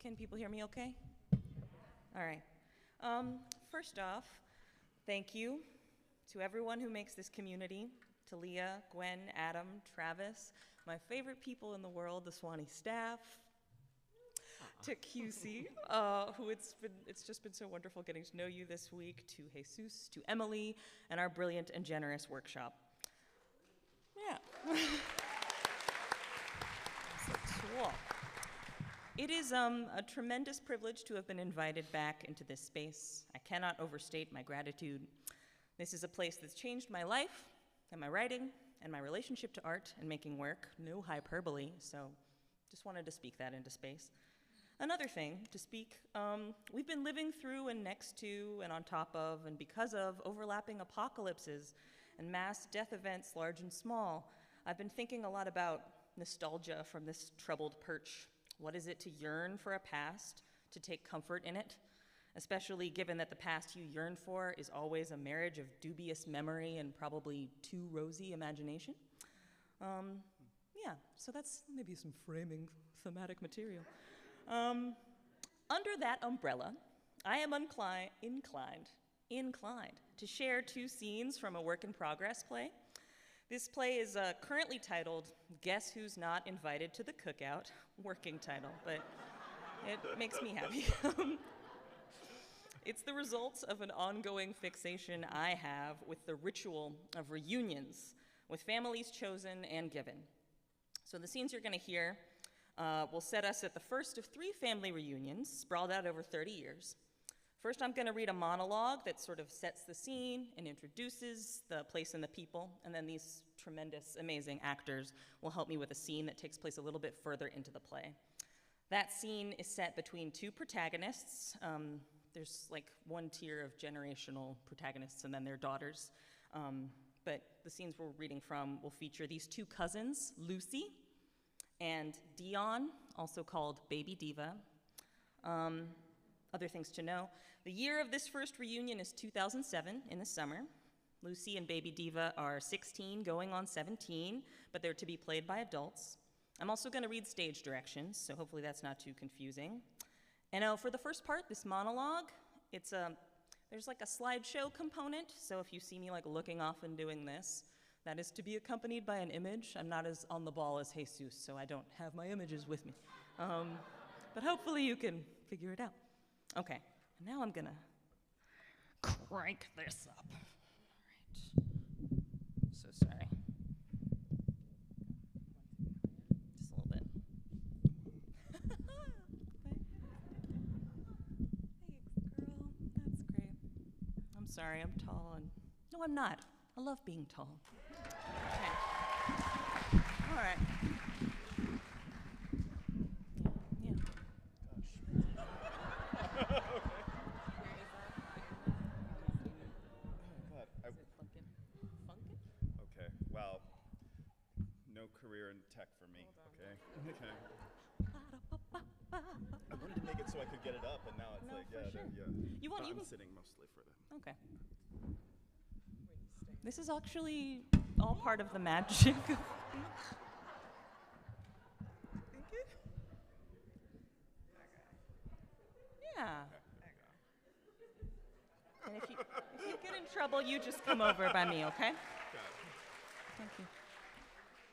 Can people hear me okay? All right. First off, thank you to everyone who makes this community, to Leah, Gwen, Adam, Travis, my favorite people in the world, the Sewanee staff, to QC, who it's just been so wonderful getting to know you this week, to Jesus, to Emily, and our brilliant and generous workshop. Yeah. Cool. It is a tremendous privilege to have been invited back into this space. I cannot overstate my gratitude. This is a place that's changed my life and my writing and my relationship to art and making work. No hyperbole, so just wanted to speak that into space. Another thing to speak, we've been living through and next to and on top of and because of overlapping apocalypses and mass death events, large and small. I've been thinking a lot about nostalgia from this troubled perch. What is it to yearn for a past, to take comfort in it, especially given that the past you yearn for is always a marriage of dubious memory and probably too rosy imagination? Yeah, so that's maybe some framing thematic material. Under that umbrella, I am inclined to share two scenes from a work-in-progress play. This play is currently titled, Guess Who's Not Invited to the Cookout? Working title, but it makes me happy. It's the results of an ongoing fixation I have with the ritual of reunions, with families chosen and given. So the scenes you're gonna hear will set us at the first of 3 family reunions, sprawled out over 30 years. First, I'm gonna read a monologue that sort of sets the scene and introduces the place and the people, and then these tremendous, amazing actors will help me with a scene that takes place a little bit further into the play. That scene is set between 2 protagonists. There's like one tier of generational protagonists and then their daughters. But the scenes we're reading from will feature these 2 cousins, Lucy and Dion, also called Baby Diva. Other things to know. The year of this first reunion is 2007 in the summer. Lucy and Baby Diva are 16 going on 17, but they're to be played by adults. I'm also gonna read stage directions, so hopefully that's not too confusing. And for the first part, this monologue, there's like a slideshow component, so if you see me like looking off and doing this, that is to be accompanied by an image. I'm not as on the ball as Jesus, so I don't have my images with me. But hopefully you can figure it out. Okay, and now I'm gonna crank this up. All right. So sorry. Just a little bit. Thanks, girl. That's great. I'm sorry, I'm tall and... No, I'm not. I love being tall. Okay. All right. Career in tech for me, okay? Okay. I wanted to make it so I could get it up, and now it's like, yeah, sure. Yeah. I'm sitting mostly for them. Okay. This is actually all part of the magic. Yeah. And if you get in trouble, you just come over by me, okay? Thank you.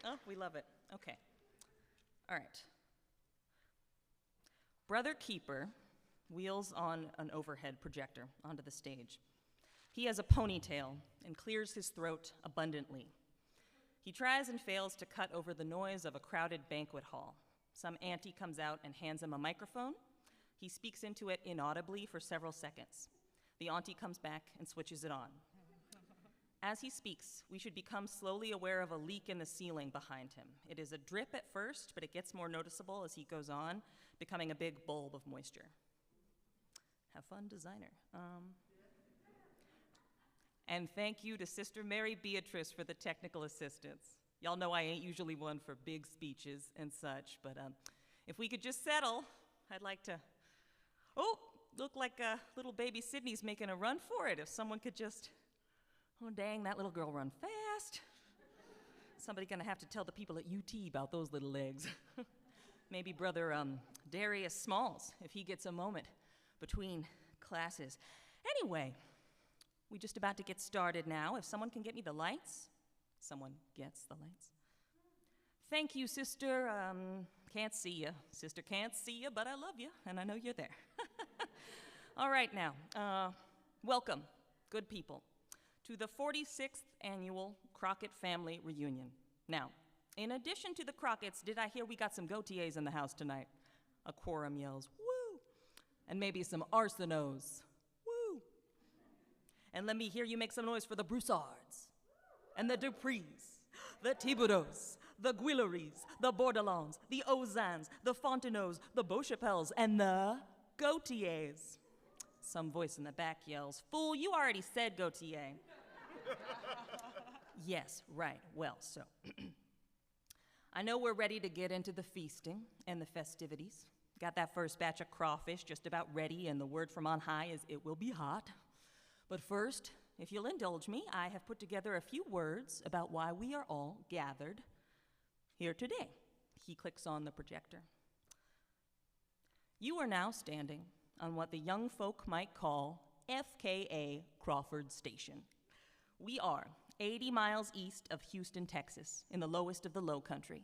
Oh, we love it. Okay. All right. Brother Keeper wheels on an overhead projector onto the stage. He has a ponytail and clears his throat abundantly. He tries and fails to cut over the noise of a crowded banquet hall. Some auntie comes out and hands him a microphone. He speaks into it inaudibly for several seconds. The auntie comes back and switches it on. As he speaks, we should become slowly aware of a leak in the ceiling behind him. It is a drip at first, but it gets more noticeable as he goes on, becoming a big bulb of moisture. Have fun, designer. And thank you to Sister Mary Beatrice for the technical assistance. Y'all know I ain't usually one for big speeches and such, but if we could just settle, I'd like to, look like little baby Sydney's making a run for it. If someone could just, oh dang, that little girl run fast. Somebody gonna have to tell the people at UT about those little legs. Maybe Brother Darius Smalls, if he gets a moment between classes. Anyway, we just about to get started now. If someone can get me the lights. Someone gets the lights. Thank you, sister. Can't see you. Sister can't see you, but I love you, and I know you're there. All right now, welcome, good people, to the 46th Annual Crockett Family Reunion. Now, in addition to the Crockett's, did I hear we got some Gautiers in the house tonight? A quorum yells, woo! And maybe some Arsenaults, woo! And let me hear you make some noise for the Broussards, and the Duprees, the Thibodeaus, the Guilleries, the Bordelons, the Ozans, the Fontenauds, the Beauchapelles, and the Gautiers. Some voice in the back yells, fool, you already said Gautier. Yes, right, well, so. I know we're ready to get into the feasting and the festivities. Got that first batch of crawfish just about ready, and the word from on high is it will be hot. But first, if you'll indulge me, I have put together a few words about why we are all gathered here today. He clicks on the projector. You are now standing on what the young folk might call FKA Crawford Station. We are 80 miles east of Houston, Texas, in the lowest of the low country.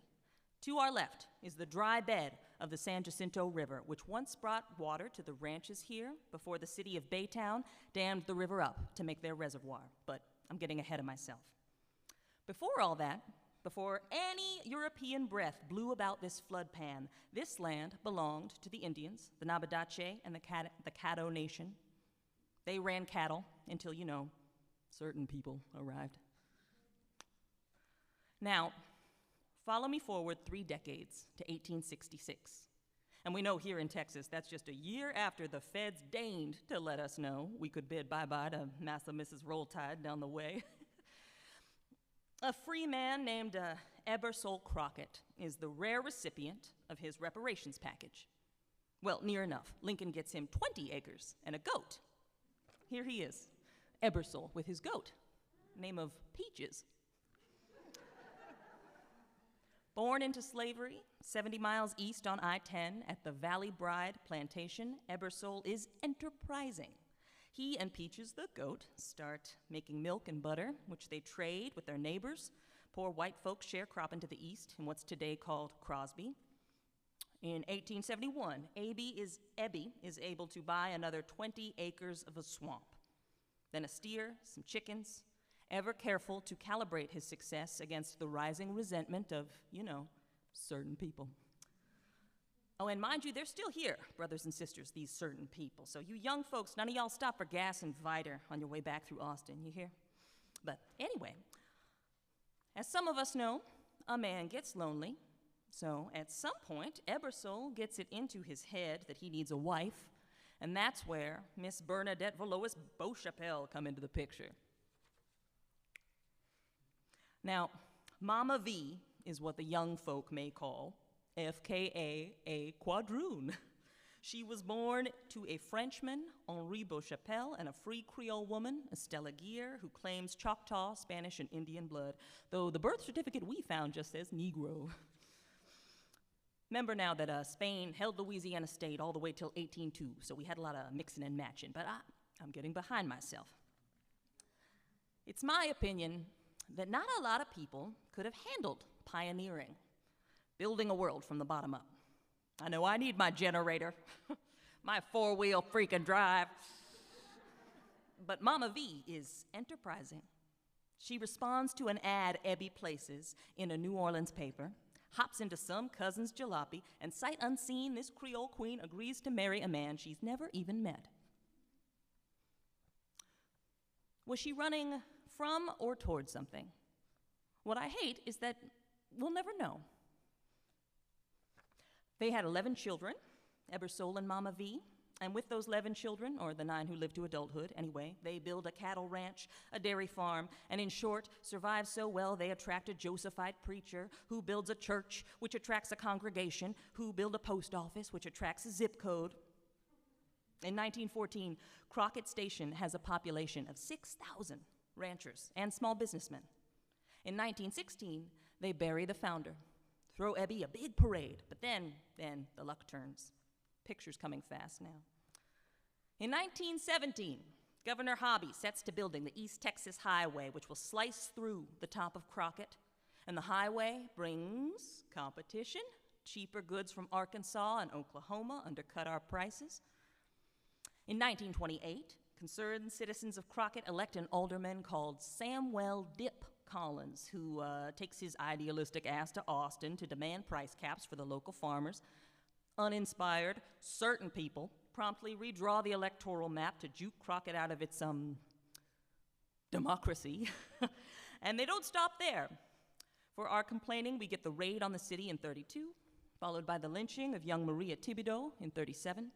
To our left is the dry bed of the San Jacinto River, which once brought water to the ranches here before the city of Baytown dammed the river up to make their reservoir. But I'm getting ahead of myself. Before all that, before any European breath blew about this flood pan, this land belonged to the Indians, the Nabadache, and the Caddo Nation. They ran cattle until, certain people arrived. Now, follow me forward 3 decades to 1866. And we know here in Texas, that's just a year after the feds deigned to let us know we could bid bye-bye to Massa Mrs. Roll Tide down the way. A free man named Ebersol Crockett is the rare recipient of his reparations package. Well, near enough. Lincoln gets him 20 acres and a goat. Here he is, Ebersol with his goat, name of Peaches. Born into slavery, 70 miles east on I-10 at the Valley Bride Plantation, Ebersol is enterprising. He and Peaches, the goat, start making milk and butter, which they trade with their neighbors. Poor white folks sharecropping to the east in what's today called Crosby. In 1871, Ebby is able to buy another 20 acres of a swamp. Then a steer, some chickens, ever careful to calibrate his success against the rising resentment of, certain people. Oh, and mind you, they're still here, brothers and sisters, these certain people. So you young folks, none of y'all stop for gas and Viter on your way back through Austin, you hear? But anyway, as some of us know, a man gets lonely. So at some point, Ebersol gets it into his head that he needs a wife, and that's where Miss Bernadette Valois Beauchapelle come into the picture. Now, Mama V is what the young folk may call FKA a quadroon. She was born to a Frenchman, Henri Beauchapelle, and a free Creole woman, Estella Guerre, who claims Choctaw, Spanish, and Indian blood, though the birth certificate we found just says Negro. Remember now that Spain held Louisiana State all the way till 1802, so we had a lot of mixing and matching, but I'm getting behind myself. It's my opinion that not a lot of people could have handled pioneering, building a world from the bottom up. I know I need my generator, my 4-wheel freaking drive. But Mama V is enterprising. She responds to an ad Ebby places in a New Orleans paper, hops into some cousin's jalopy, and sight unseen, this Creole queen agrees to marry a man she's never even met. Was she running from or toward something? What I hate is that we'll never know. They had 11 children, Ebersol and Mama V, and with those 11 children, or the 9 who lived to adulthood anyway, they build a cattle ranch, a dairy farm, and in short, survive so well they attract a Josephite preacher who builds a church, which attracts a congregation, who build a post office, which attracts a zip code. In 1914, Crockett Station has a population of 6,000 ranchers and small businessmen. In 1916, they bury the founder, throw Ebby a big parade, but then the luck turns. picture's coming fast now. In 1917, Governor Hobby sets to building the East Texas Highway, which will slice through the top of Crockett. And the highway brings competition. Cheaper goods from Arkansas and Oklahoma undercut our prices. In 1928, concerned citizens of Crockett elect an alderman called Samuel Dip Collins, who takes his idealistic ass to Austin to demand price caps for the local farmers. Uninspired, certain people promptly redraw the electoral map to juke Crockett out of its, democracy. And they don't stop there. For our complaining, we get the raid on the city in 32, followed by the lynching of young Maria Thibodeau in 37,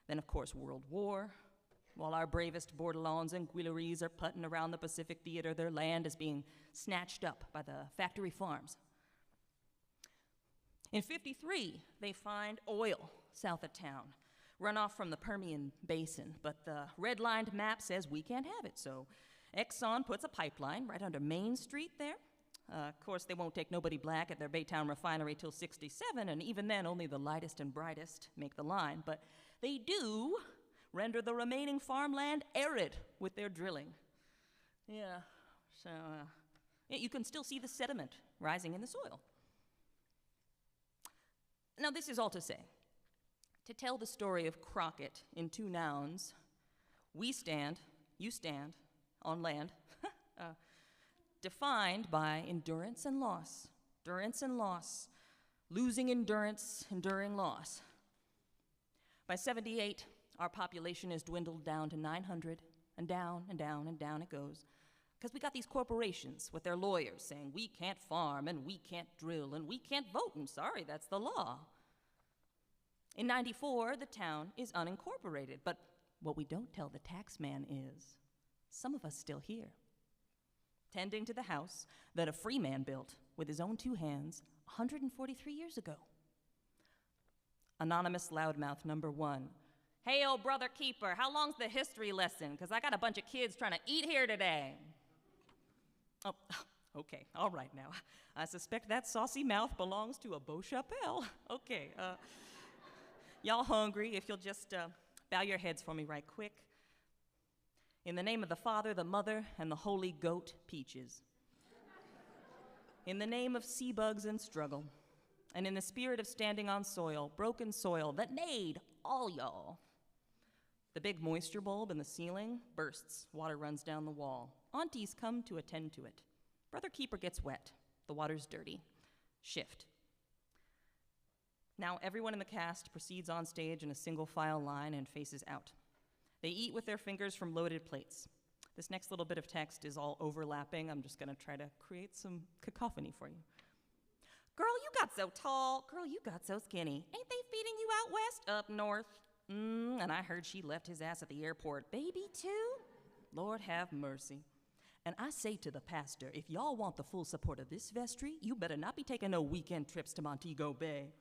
then, of course, World War. While our bravest Bordelons and Guilleries are putting around the Pacific Theater, their land is being snatched up by the factory farms. In 53, they find oil south of town, runoff from the Permian Basin, but the red-lined map says we can't have it, so Exxon puts a pipeline right under Main Street there. Of course, they won't take nobody black at their Baytown refinery till 67, and even then, only the lightest and brightest make the line. But they do render the remaining farmland arid with their drilling. Yeah, so you can still see the sediment rising in the soil. Now, this is all to say, to tell the story of Crockett in two nouns, we stand, you stand, on land, defined by endurance and loss, losing endurance, enduring loss. By 78, our population has dwindled down to 900, and down and down and down it goes, because we got these corporations with their lawyers saying we can't farm and we can't drill and we can't vote, and sorry, that's the law. In 94, the town is unincorporated, but what we don't tell the tax man is some of us still here, tending to the house that a free man built with his own two hands 143 years ago. Anonymous loudmouth number 1. Hey, old brother keeper, how long's the history lesson? Because I got a bunch of kids trying to eat here today. Oh, okay, all right now. I suspect that saucy mouth belongs to a Beau Chapelle. Okay, y'all hungry? If you'll just bow your heads for me right quick. In the name of the Father, the Mother, and the Holy Goat, Peaches. In the name of sea bugs and struggle, and in the spirit of standing on soil, broken soil that made all y'all. The big moisture bulb in the ceiling bursts. Water runs down the wall. Aunties come to attend to it. Brother keeper gets wet. The water's dirty. Shift. Now everyone in the cast proceeds on stage in a single file line and faces out. They eat with their fingers from loaded plates. This next little bit of text is all overlapping. I'm just going to try to create some cacophony for you. Girl, you got so tall. Girl, you got so skinny. Ain't they feeding you out west? Up north. And I heard she left his ass at the airport. Baby, too? Lord have mercy. And I say to the pastor, if y'all want the full support of this vestry, you better not be taking no weekend trips to Montego Bay.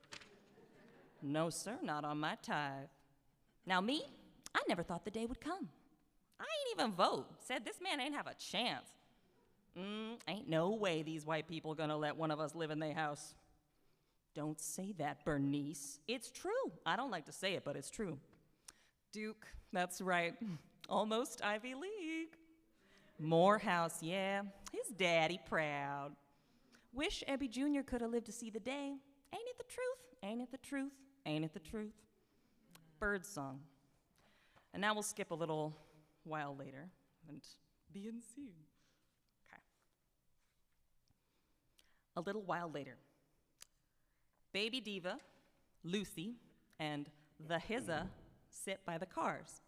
No, sir, not on my tithe. Now me, I never thought the day would come. I ain't even vote. Said this man ain't have a chance. Ain't no way these white people gonna let one of us live in their house. Don't say that, Bernice. It's true. I don't like to say it, but it's true. Duke, that's right. Almost Ivy League. Morehouse, yeah. His daddy proud. Wish Ebby Jr. could have lived to see the day. Ain't it the truth? Ain't it the truth? Ain't it the truth? Bird song. And now we'll skip a little while later and be in scene. Okay. A little while later. Baby Diva, Lucy, and the Hizza sit by the cars.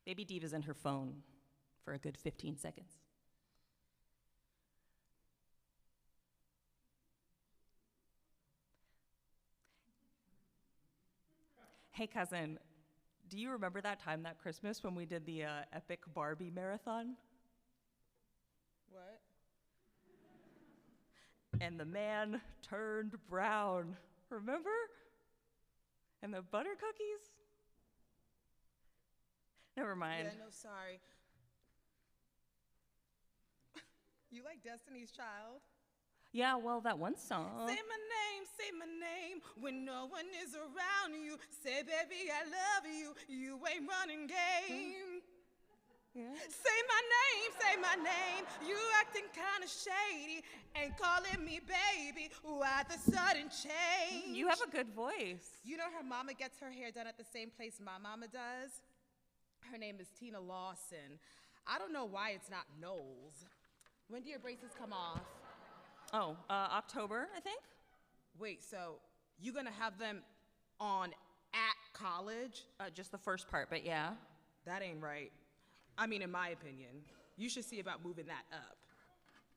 Baby Diva's in her phone for a good 15 seconds. Hey, cousin, do you remember that time that Christmas when we did the epic Barbie marathon? What? And the man turned brown, remember? And the butter cookies? Never mind. Yeah, no, sorry. You like Destiny's Child? Yeah, well, that one song. Say my name, when no one is around you. Say, baby, I love you, you ain't running game. Yeah. Say my name, you acting kinda shady. Ain't calling me baby, why the sudden change? You have a good voice. You know her mama gets her hair done at the same place my mama does? Her name is Tina Lawson. I don't know why it's not Knowles. When do your braces come off? Oh, October, I think? Wait, so you gonna have them on at college? Just the first part, but yeah. That ain't right. I mean, in my opinion, you should see about moving that up.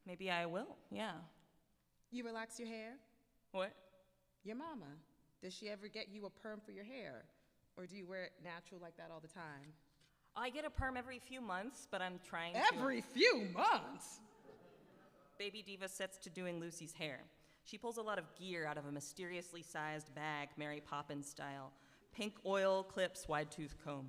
Maybe I will, yeah. You relax your hair? What? Your mama. Does she ever get you a perm for your hair? Or do you wear it natural like that all the time? I get a perm every few months, but I'm trying to. Every few months? Baby Diva sets to doing Lucy's hair. She pulls a lot of gear out of a mysteriously sized bag, Mary Poppins style. Pink oil, clips, wide tooth comb.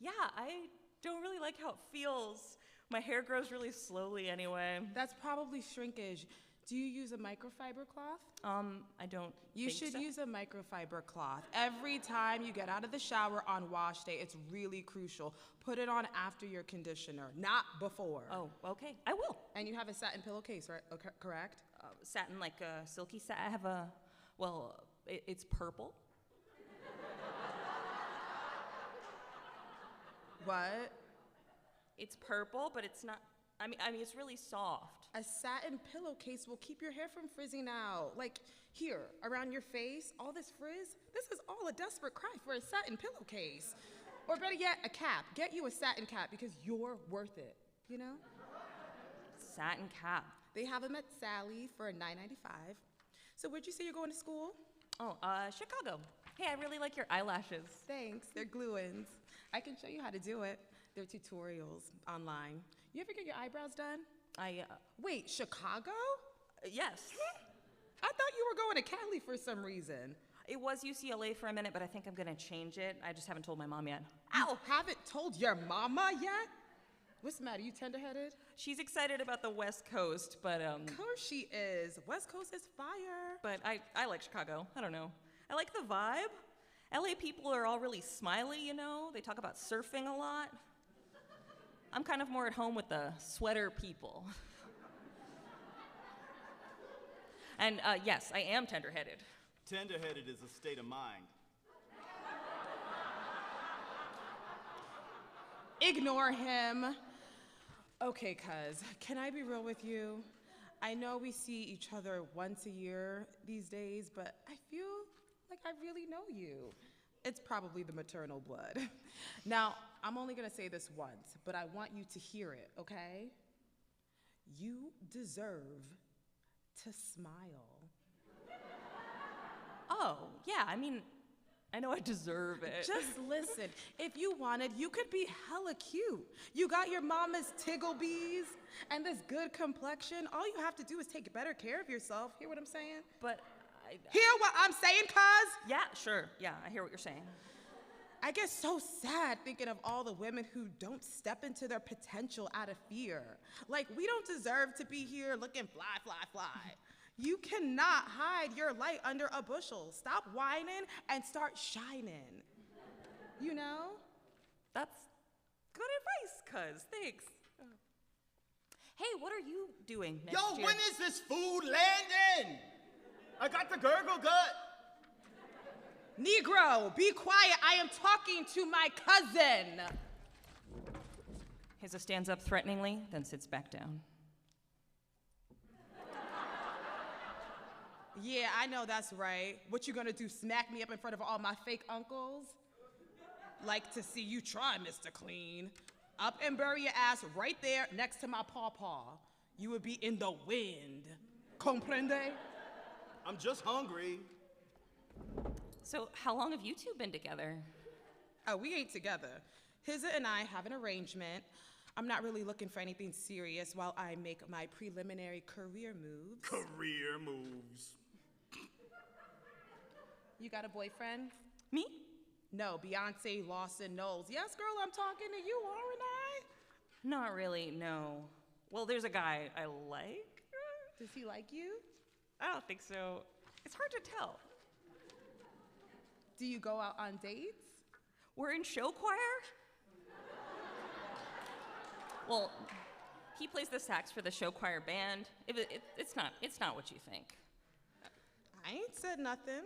Yeah, I don't really like how it feels. My hair grows really slowly anyway. That's probably shrinkage. Do you use a microfiber cloth? I don't You think should so. use a microfiber cloth. Every time you get out of the shower on wash day, it's really crucial. Put it on after your conditioner, not before. Oh, okay, I will. And you have a satin pillowcase, right? Okay, correct? Satin, like a silky satin. I have a, well, it's purple. What? It's purple, but it's not, I mean, it's really soft. A satin pillowcase will keep your hair from frizzing out. Like here, around your face, all this frizz, this is all a desperate cry for a satin pillowcase. Or better yet, a cap. Get you a satin cap because you're worth it, you know? Satin cap. They have them at Sally for $9.95. So where'd you say you're going to school? Oh, Chicago. Hey, I really like your eyelashes. Thanks, they're glue-ins. I can show you how to do it. There are tutorials online. You ever get your eyebrows done? Wait, Chicago? Yes. I thought you were going to Cali for some reason. It was UCLA for a minute, but I think I'm gonna change it. I just haven't told my mom yet. Ow! Haven't told your mama yet? What's the matter, you tender-headed? She's excited about the West Coast, but Of course she is. West Coast is fire. but I like Chicago. I don't know. I like the vibe. LA people are all really smiley, you know? They talk about surfing a lot. I'm kind of more at home with the sweater people. And yes, I am tender-headed. Tender-headed is a state of mind. Ignore him. Okay, cuz, can I be real with you? I know we see each other once a year these days, but I feel like I really know you. It's probably the maternal blood. Now, I'm only gonna say this once, but I want you to hear it, okay? You deserve to smile. Oh, yeah, I mean, I know I deserve it. Just listen, if you wanted, you could be hella cute. You got your mama's tiggle-bees and this good complexion. All you have to do is take better care of yourself. Hear what I'm saying? But Hear what I'm saying, cuz? yeah, sure. Yeah, I hear what you're saying. I get so sad thinking of all the women who don't step into their potential out of fear. Like, we don't deserve to be here looking fly, fly, fly. You cannot hide your light under a bushel. Stop whining and start shining. You know? That's good advice, cuz. Thanks. Hey, what are you doing next Yo, year? when is this food landing? I got the gurgle gut. Negro, be quiet. I am talking to my cousin. Hazel stands up threateningly, then sits back down. Yeah, I know that's right. What you gonna do, smack me up in front of all my fake uncles? Like to see you try, Mr. Clean. Up and bury your ass right there next to my pawpaw. You would be in the wind. Comprende? I'm just hungry. So, how long have you two been together? Oh, we ain't together. Hiza and I have an arrangement. I'm not really looking for anything serious while I make my preliminary career moves. Career moves. You got a boyfriend? Me? No, Beyonce Lawson Knowles. Yes, girl, I'm talking to you, aren't I? Not really, no. Well, there's a guy I like. Does he like you? I don't think so. It's hard to tell. Do you go out on dates? We're in show choir? Well, he plays the sax for the show choir band. It's not what you think. I ain't said nothing.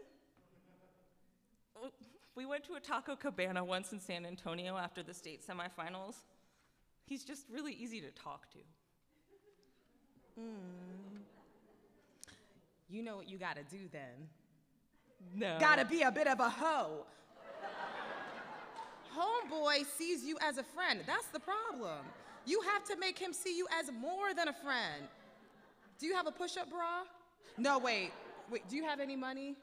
We went to a taco cabana once in San Antonio after the state semifinals. He's just really easy to talk to. You know what you gotta do then. No. Gotta be a bit of a hoe. Homeboy sees you as a friend. That's the problem. You have to make him see you as more than a friend. Do you have a push-up bra? No, wait, do you have any money?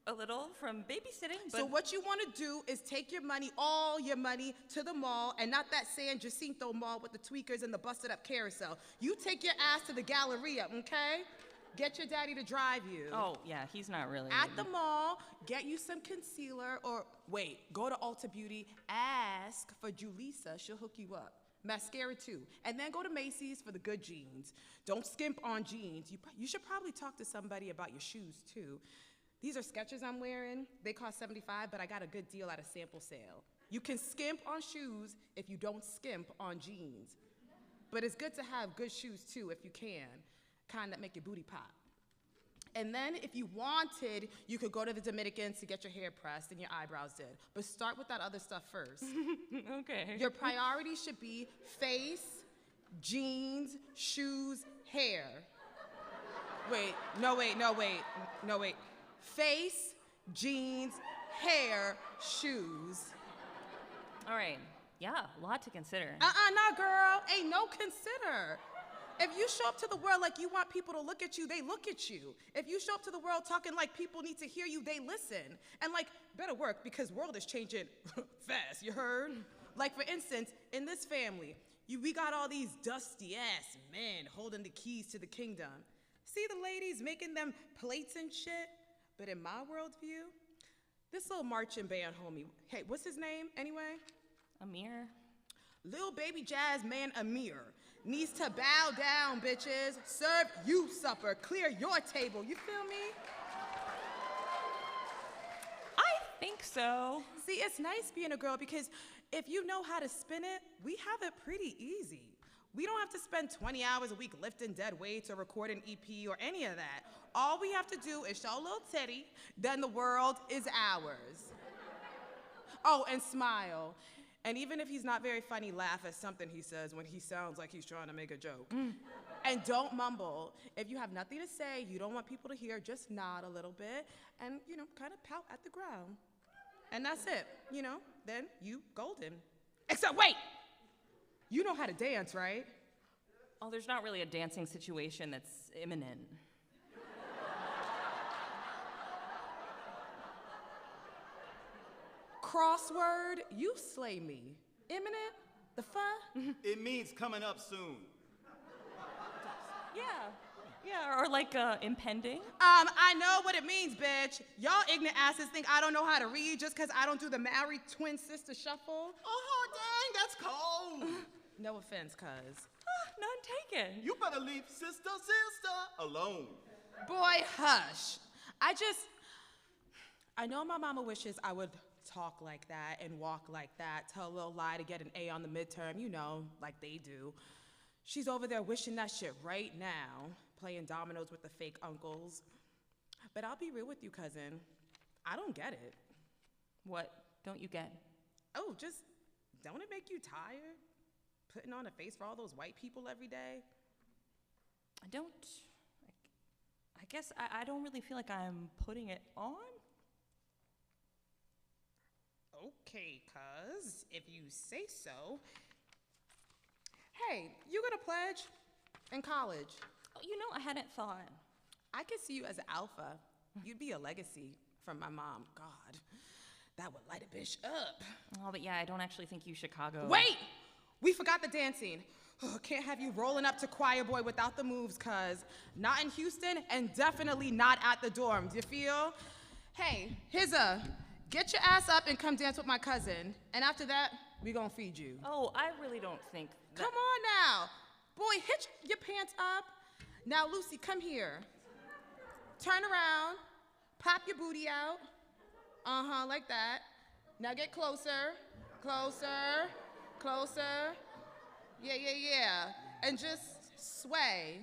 A little from babysitting, but... So what you want to do is take your money, all your money, to the mall, and not that San Jacinto mall with the tweakers and the busted-up carousel. You take your ass to the Galleria, okay? Get your daddy to drive you. Oh, yeah, he's not really... At the mall, get you some concealer, or wait, go to Ulta Beauty, ask for Julissa, she'll hook you up. Mascara too, and then go to Macy's for the good jeans. Don't skimp on jeans. You should probably talk to somebody about your shoes too. These are Skechers I'm wearing. They cost $75, but I got a good deal at a sample sale. You can skimp on shoes if you don't skimp on jeans. But it's good to have good shoes too if you can, kind that make your booty pop. And then if you wanted, you could go to the Dominicans to get your hair pressed and your eyebrows did. But start with that other stuff first. Okay. Your priorities should be face, jeans, shoes, hair. No wait. Face, jeans, hair, shoes. All right. Yeah, a lot to consider. Nah, girl. Ain't no consider. If you show up to the world like you want people to look at you, they look at you. If you show up to the world talking like people need to hear you, they listen. And like, better work because world is changing fast, you heard? Like for instance, in this family, we got all these dusty ass men holding the keys to the kingdom. See the ladies making them plates and shit? But in my worldview, this little marching band homie, hey, what's his name anyway? Amir. Lil baby jazz man Amir needs to bow down, bitches. Serve you supper, clear your table, you feel me? I think so. See, it's nice being a girl because if you know how to spin it, we have it pretty easy. We don't have to spend 20 hours a week lifting dead weights or recording EP or any of that. All we have to do is show a little titty, then the world is ours. Oh, and smile. And even if he's not very funny, laugh at something he says when he sounds like he's trying to make a joke. And don't mumble. If you have nothing to say, you don't want people to hear, just nod a little bit and, kind of pout at the ground. And that's it, then you golden. Except wait! You know how to dance, right? Oh, there's not really a dancing situation that's imminent. Crossword, you slay me. Imminent? The fuck? It means coming up soon. Yeah, or like impending. I know what it means, bitch. Y'all ignorant asses think I don't know how to read just because I don't do the married twin sister shuffle. Oh, dang, that's cold. No offense, cuz. None taken. You better leave sister alone. Boy, hush. I know my mama wishes I would talk like that and walk like that, tell a little lie to get an A on the midterm, like they do. She's over there wishing that shit right now, playing dominoes with the fake uncles. But I'll be real with you, cousin. I don't get it. What don't you get? Oh, just, don't it make you tired? Putting on a face for all those white people every day? I guess I don't really feel like I'm putting it on. Okay, cuz, if you say so. Hey, you gonna pledge in college? Oh, I hadn't thought. I could see you as an alpha. You'd be a legacy from my mom. God, that would light a bitch up. Oh, but yeah, I don't actually think you Chicago. Wait! We forgot the dancing. Oh, can't have you rolling up to Choir Boy without the moves, cuz. Not in Houston and definitely not at the dorm. Do you feel? Hey, get your ass up and come dance with my cousin. And after that, we gonna feed you. Oh, I really don't think that... Come on now. Boy, hitch your pants up. Now, Lucy, come here. Turn around, pop your booty out. Uh-huh, like that. Now get closer, closer, closer. Yeah, yeah, yeah. And just sway.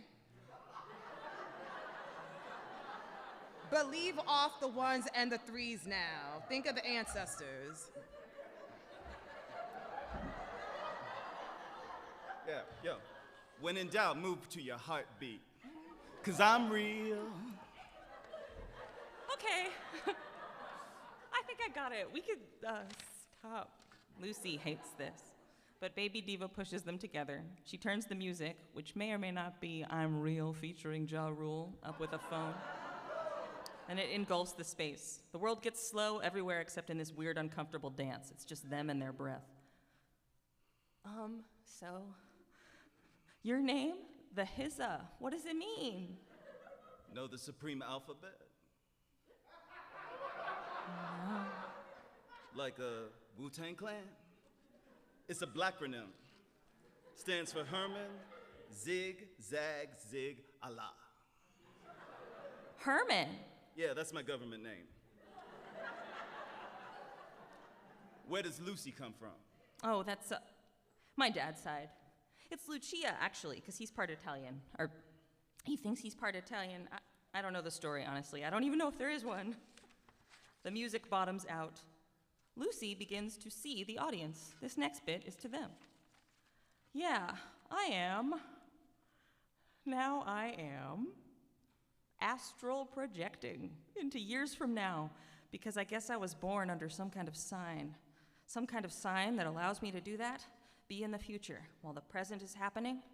But leave off the ones and the threes now. Think of the ancestors. Yeah, yo. When in doubt, move to your heartbeat. 'Cause I'm real. Okay. I think I got it. We could stop. Lucy hates this. But Baby Diva pushes them together. She turns the music, which may or may not be I'm Real featuring Ja Rule, up with a phone. And it engulfs the space. The world gets slow everywhere except in this weird, uncomfortable dance. It's just them and their breath. So, your name? The Hizza. What does it mean? Know the supreme alphabet? No. Like a Wu-Tang Clan? It's a blackronym. Stands for Herman, Zig, Zag, Zig, Allah. Herman. Yeah, that's my government name. Where does Lucy come from? Oh, that's my dad's side. It's Lucia, actually, because he's part Italian. Or he thinks he's part Italian. I don't know the story, honestly. I don't even know if there is one. The music bottoms out. Lucy begins to see the audience. This next bit is to them. Yeah, I am. Now I am astral projecting into years from now, because I guess I was born under some kind of sign. Some kind of sign that allows me to do that, be in the future while the present is happening.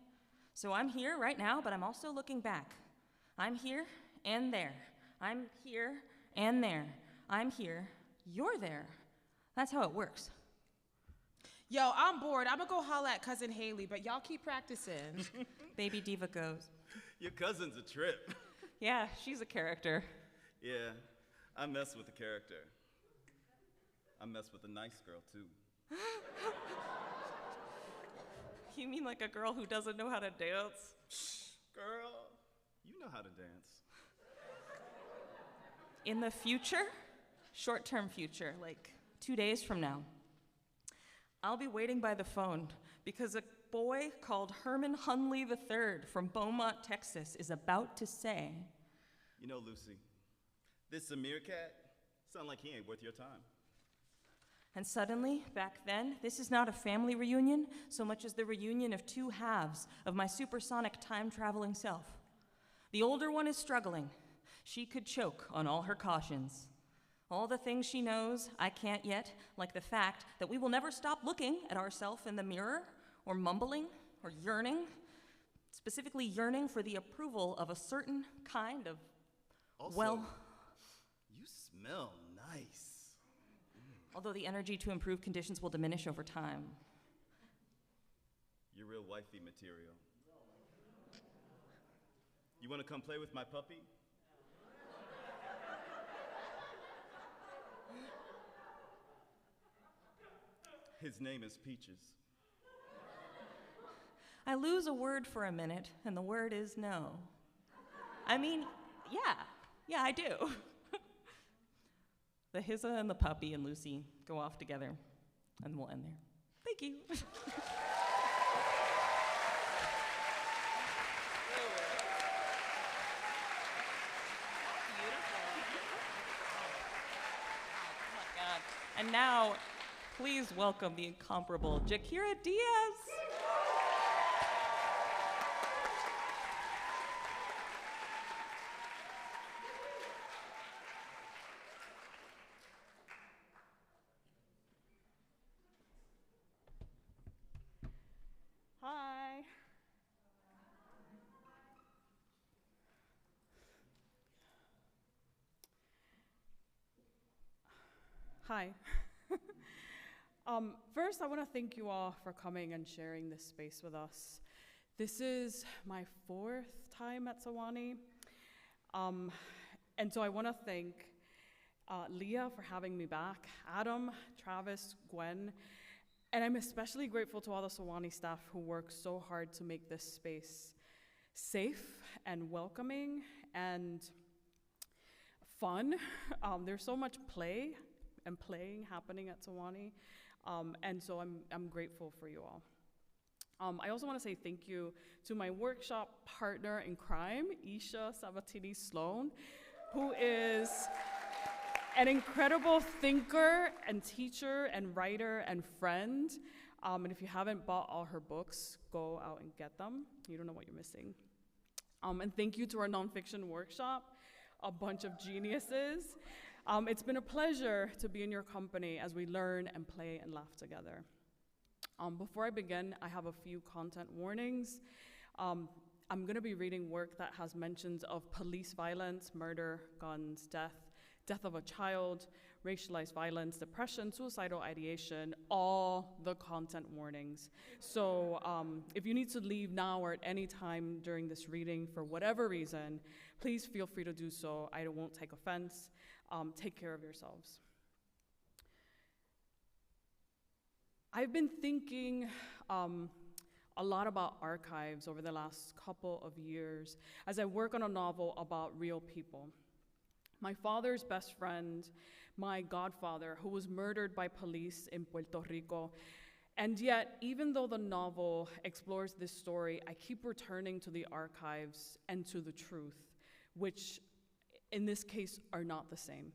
So I'm here right now, but I'm also looking back. I'm here and there. I'm here and there. I'm here, you're there. That's how it works. Yo, I'm bored. I'm gonna go holla at Cousin Haley, but y'all keep practicing. Baby Diva goes. Your cousin's a trip. Yeah, she's a character. Yeah, I mess with the character. I mess with a nice girl, too. You mean like a girl who doesn't know how to dance? Girl, you know how to dance. In the future, short-term future, like 2 days from now, I'll be waiting by the phone because a boy called Herman Hunley III from Beaumont, Texas is about to say, You know, Lucy, this Amir cat sound like he ain't worth your time. and suddenly, back then, this is not a family reunion so much as the reunion of two halves of my supersonic time-traveling self. The older one is struggling. She could choke on all her cautions. All the things she knows I can't yet, like the fact that we will never stop looking at ourselves in the mirror, or mumbling, or yearning, specifically yearning for the approval of a certain kind of, Also, well, you smell nice. although the energy to improve conditions will diminish over time. You're real wifey material. You want to come play with my puppy? His name is Peaches. I lose a word for a minute, and the word is no. I mean, yeah, I do. The Hizza and the puppy and Lucy go off together, and we'll end there. Thank you. And now, please welcome the incomparable Jaquira Díaz. Hi. Hi. First, I want to thank you all for coming and sharing this space with us. This is my 4th time at Sewanee. And so I want to thank Leah for having me back, Adam, Travis, Gwen, and I'm especially grateful to all the Sewanee staff who work so hard to make this space safe and welcoming and fun. There's so much play and playing happening at Sewanee, and so I'm grateful for you all. I also want to say thank you to my workshop partner in crime, Isha Sabatini-Sloan, who is an incredible thinker and teacher and writer and friend. And if you haven't bought all her books, go out and get them. You don't know what you're missing. And thank you to our nonfiction workshop, a bunch of geniuses. It's been a pleasure to be in your company as we learn and play and laugh together. Before I begin, I have a few content warnings. I'm going to be reading work that has mentions of police violence, murder, guns, death of a child, racialized violence, depression, suicidal ideation, all the content warnings. So if you need to leave now or at any time during this reading for whatever reason, please feel free to do so. I won't take offense. Take care of yourselves. I've been thinking a lot about archives over the last couple of years as I work on a novel about real people. My father's best friend, my godfather, who was murdered by police in Puerto Rico. And yet, even though the novel explores this story, I keep returning to the archives and to the truth, which in this case are not the same.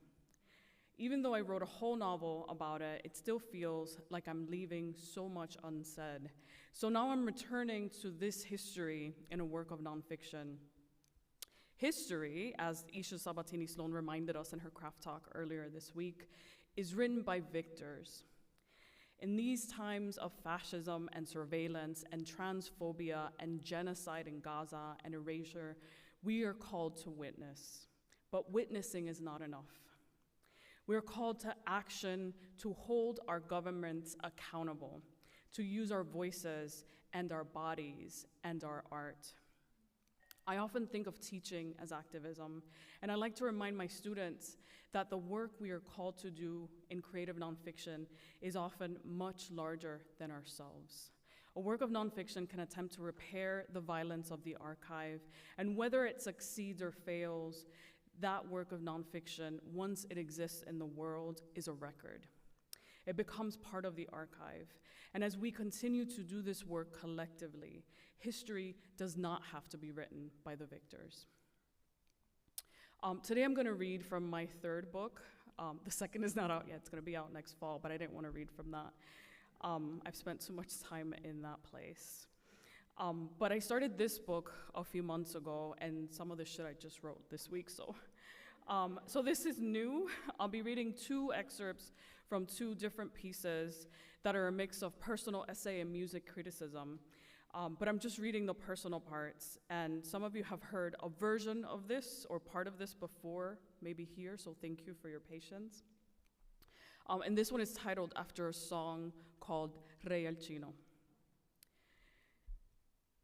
Even though I wrote a whole novel about it, it still feels like I'm leaving so much unsaid. So now I'm returning to this history in a work of nonfiction. History, as Isha Sabatini-Sloan reminded us in her craft talk earlier this week, is written by victors. In these times of fascism and surveillance and transphobia and genocide in Gaza and erasure, we are called to witness. But witnessing is not enough. We are called to action, to hold our governments accountable, to use our voices and our bodies and our art. I often think of teaching as activism, and I like to remind my students that the work we are called to do in creative nonfiction is often much larger than ourselves. A work of nonfiction can attempt to repair the violence of the archive, and whether it succeeds or fails, that work of nonfiction, once it exists in the world, is a record. It becomes part of the archive. And as we continue to do this work collectively, history does not have to be written by the victors. Today I'm going to read from my third book. The second is not out yet. It's going to be out next fall, but I didn't want to read from that. I've spent too much time in that place. But I started this book a few months ago, and some of the shit I just wrote this week, so this is new. I'll be reading two excerpts from two different pieces that are a mix of personal essay and music criticism. But I'm just reading the personal parts, and some of you have heard a version of this or part of this before, maybe here, so thank you for your patience. And this one is titled after a song called Rey el Chino.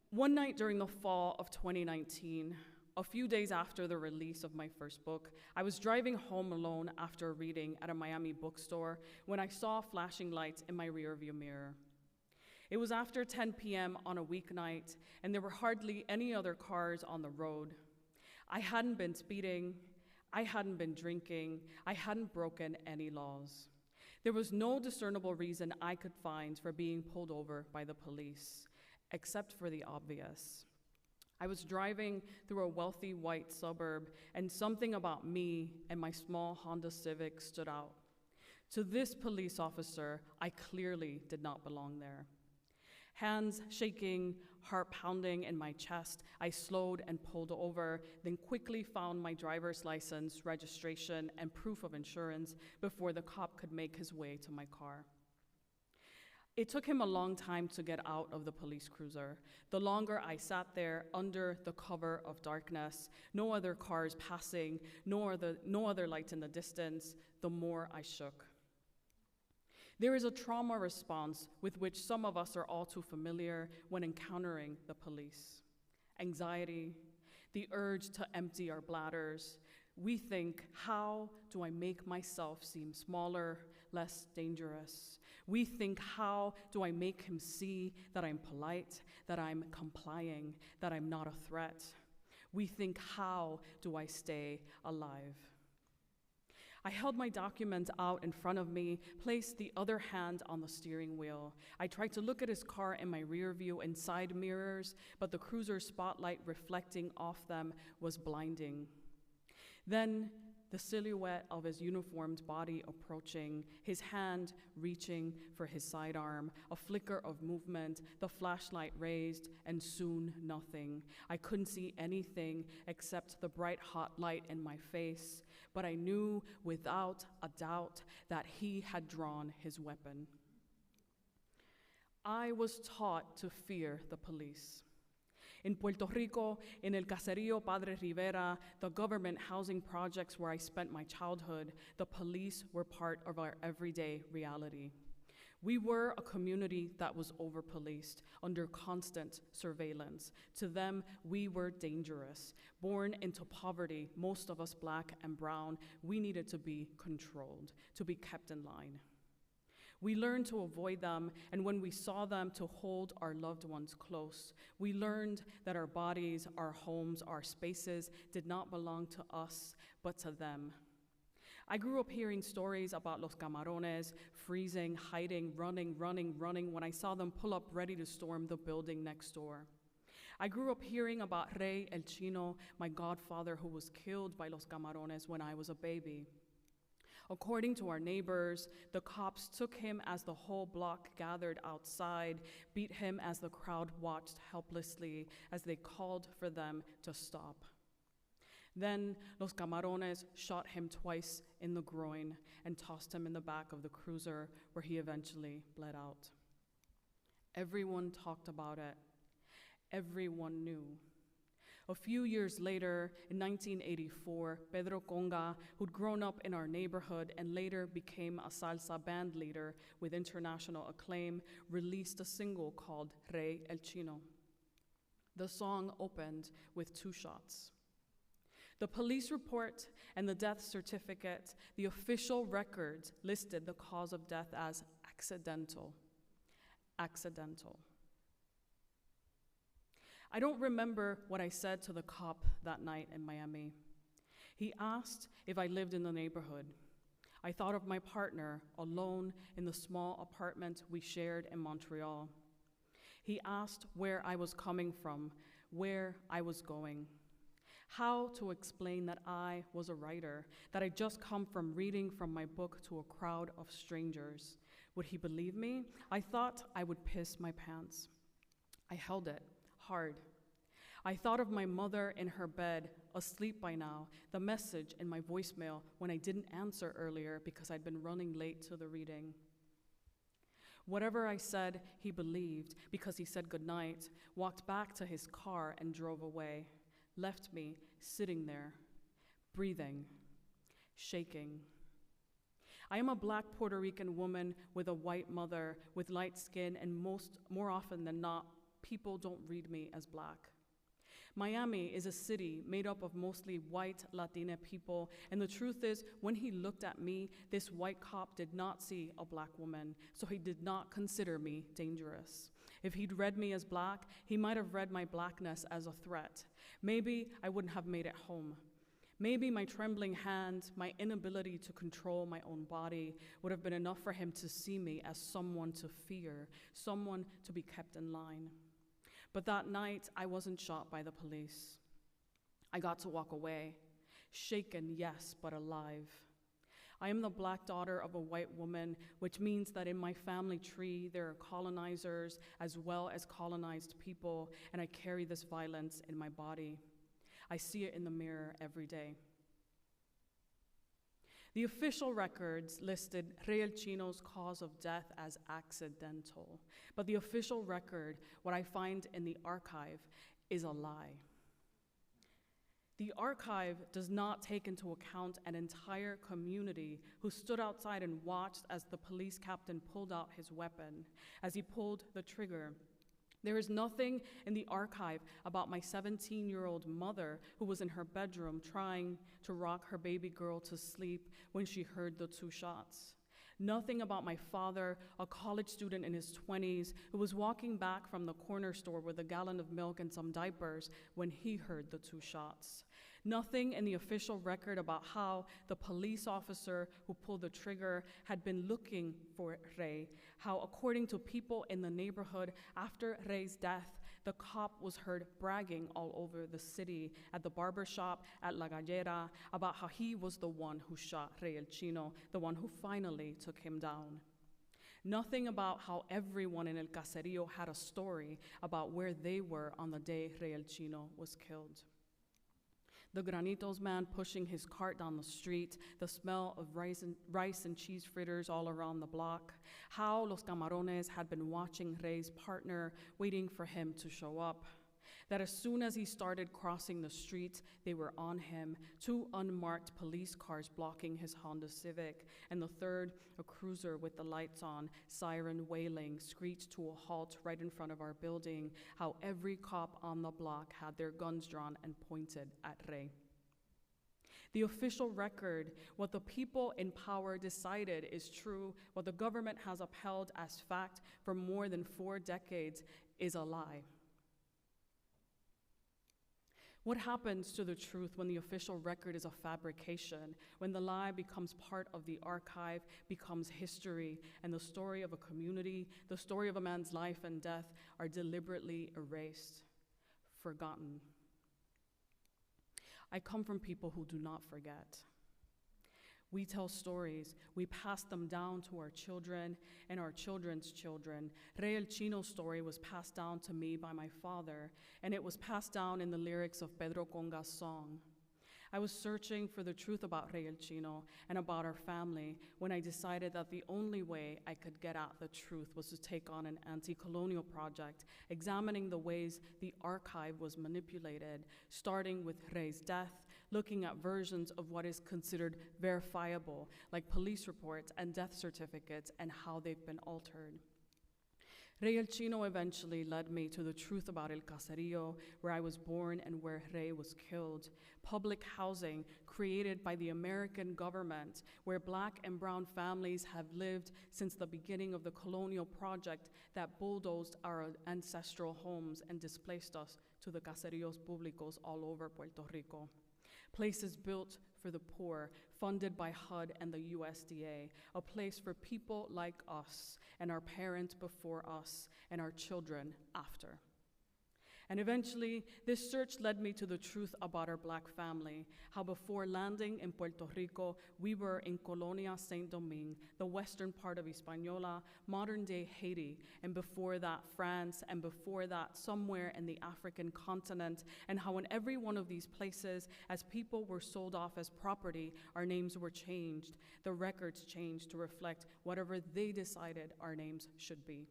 One night during the fall of 2019, a few days after the release of my first book, I was driving home alone after a reading at a Miami bookstore when I saw flashing lights in my rearview mirror. It was after 10 p.m. on a weeknight, and there were hardly any other cars on the road. I hadn't been speeding, I hadn't been drinking, I hadn't broken any laws. There was no discernible reason I could find for being pulled over by the police, except for the obvious. I was driving through a wealthy white suburb, and something about me and my small Honda Civic stood out. To this police officer, I clearly did not belong there. Hands shaking, heart pounding in my chest, I slowed and pulled over, then quickly found my driver's license, registration, and proof of insurance before the cop could make his way to my car. It took him a long time to get out of the police cruiser. The longer I sat there under the cover of darkness, no other cars passing, no other lights in the distance, the more I shook. There is a trauma response with which some of us are all too familiar when encountering the police. Anxiety, the urge to empty our bladders. We think, how do I make myself seem smaller, less dangerous? We think, how do I make him see that I'm polite, that I'm complying, that I'm not a threat? We think, how do I stay alive? I held my documents out in front of me, placed the other hand on the steering wheel. I tried to look at his car in my rear view and side mirrors, but the cruiser's spotlight reflecting off them was blinding. Then the silhouette of his uniformed body approaching, his hand reaching for his sidearm, a flicker of movement, the flashlight raised, and soon nothing. I couldn't see anything except the bright hot light in my face, but I knew without a doubt that he had drawn his weapon. I was taught to fear the police. In Puerto Rico, in El Caserío Padre Rivera, the government housing projects where I spent my childhood, the police were part of our everyday reality. We were a community that was over-policed, under constant surveillance. To them, we were dangerous. Born into poverty, most of us Black and brown, we needed to be controlled, to be kept in line. We learned to avoid them, and when we saw them, to hold our loved ones close. We learned that our bodies, our homes, our spaces did not belong to us, but to them. I grew up hearing stories about Los Camarones, freezing, hiding, running when I saw them pull up ready to storm the building next door. I grew up hearing about Rey el Chino, my godfather who was killed by Los Camarones when I was a baby. According to our neighbors, the cops took him as the whole block gathered outside, beat him as the crowd watched helplessly as they called for them to stop. Then Los Camarones shot him twice in the groin and tossed him in the back of the cruiser, where he eventually bled out. Everyone talked about it. Everyone knew. A few years later, in 1984, Pedro Conga, who'd grown up in our neighborhood and later became a salsa band leader with international acclaim, released a single called Rey el Chino. The song opened with 2 shots. The police report and the death certificate, the official records, listed the cause of death as accidental. Accidental. I don't remember what I said to the cop that night in Miami. He asked if I lived in the neighborhood. I thought of my partner, alone in the small apartment we shared in Montreal. He asked where I was coming from, where I was going, how to explain that I was a writer, that I'd just come from reading from my book to a crowd of strangers. Would he believe me? I thought I would piss my pants. I held it hard. I thought of my mother in her bed, asleep by now, the message in my voicemail when I didn't answer earlier because I'd been running late to the reading. Whatever I said, he believed because he said goodnight, walked back to his car and drove away, left me sitting there, breathing, shaking. I am a Black Puerto Rican woman with a white mother, with light skin, and more often than not, people don't read me as Black. Miami is a city made up of mostly white Latina people, and the truth is, when he looked at me, this white cop did not see a Black woman, so he did not consider me dangerous. If he'd read me as Black, he might have read my Blackness as a threat. Maybe I wouldn't have made it home. Maybe my trembling hand, my inability to control my own body would have been enough for him to see me as someone to fear, someone to be kept in line. But that night, I wasn't shot by the police. I got to walk away, shaken, yes, but alive. I am the Black daughter of a white woman, which means that in my family tree, there are colonizers as well as colonized people, and I carry this violence in my body. I see it in the mirror every day. The official records listed Rey el Chino's cause of death as accidental, but the official record, what I find in the archive, is a lie. The archive does not take into account an entire community who stood outside and watched as the police captain pulled out his weapon, as he pulled the trigger. There is nothing in the archive about my 17-year-old mother who was in her bedroom trying to rock her baby girl to sleep when she heard the 2 shots. Nothing about my father, a college student in his 20s, who was walking back from the corner store with a gallon of milk and some diapers when he heard the 2 shots. Nothing in the official record about how the police officer who pulled the trigger had been looking for Rey, how according to people in the neighborhood after Rey's death, the cop was heard bragging all over the city, at the barbershop, at La Gallera, about how he was the one who shot Rey el Chino, the one who finally took him down. Nothing about how everyone in El Caserío had a story about where they were on the day Rey el Chino was killed. The Granitos man pushing his cart down the street, the smell of rice and cheese fritters all around the block, how Los Camarones had been watching Rey's partner, waiting for him to show up, that as soon as he started crossing the street, they were on him, 2 unmarked police cars blocking his Honda Civic, and the third, a cruiser with the lights on, siren wailing, screeched to a halt right in front of our building, how every cop on the block had their guns drawn and pointed at Rey. The official record, what the people in power decided is true, what the government has upheld as fact for more than 4 decades, is a lie. What happens to the truth when the official record is a fabrication, when the lie becomes part of the archive, becomes history, and the story of a community, the story of a man's life and death are deliberately erased, forgotten? I come from people who do not forget. We tell stories, we pass them down to our children and our children's children. Rey el Chino's story was passed down to me by my father, and it was passed down in the lyrics of Pedro Conga's song. I was searching for the truth about Rey el Chino and about our family when I decided that the only way I could get at the truth was to take on an anti-colonial project, examining the ways the archive was manipulated, starting with Rey's death, looking at versions of what is considered verifiable, like police reports and death certificates, and how they've been altered. Rey el Chino eventually led me to the truth about El Caserío, where I was born and where Rey was killed. Public housing created by the American government, where Black and brown families have lived since the beginning of the colonial project that bulldozed our ancestral homes and displaced us to the caseríos públicos all over Puerto Rico. Places built for the poor, funded by HUD and the USDA, a place for people like us and our parents before us and our children after. And eventually, this search led me to the truth about our Black family, how before landing in Puerto Rico, we were in Colonia Saint Domingue, the western part of Hispaniola, modern-day Haiti, and before that, France, and before that, somewhere in the African continent, and how in every one of these places, as people were sold off as property, our names were changed, the records changed to reflect whatever they decided our names should be.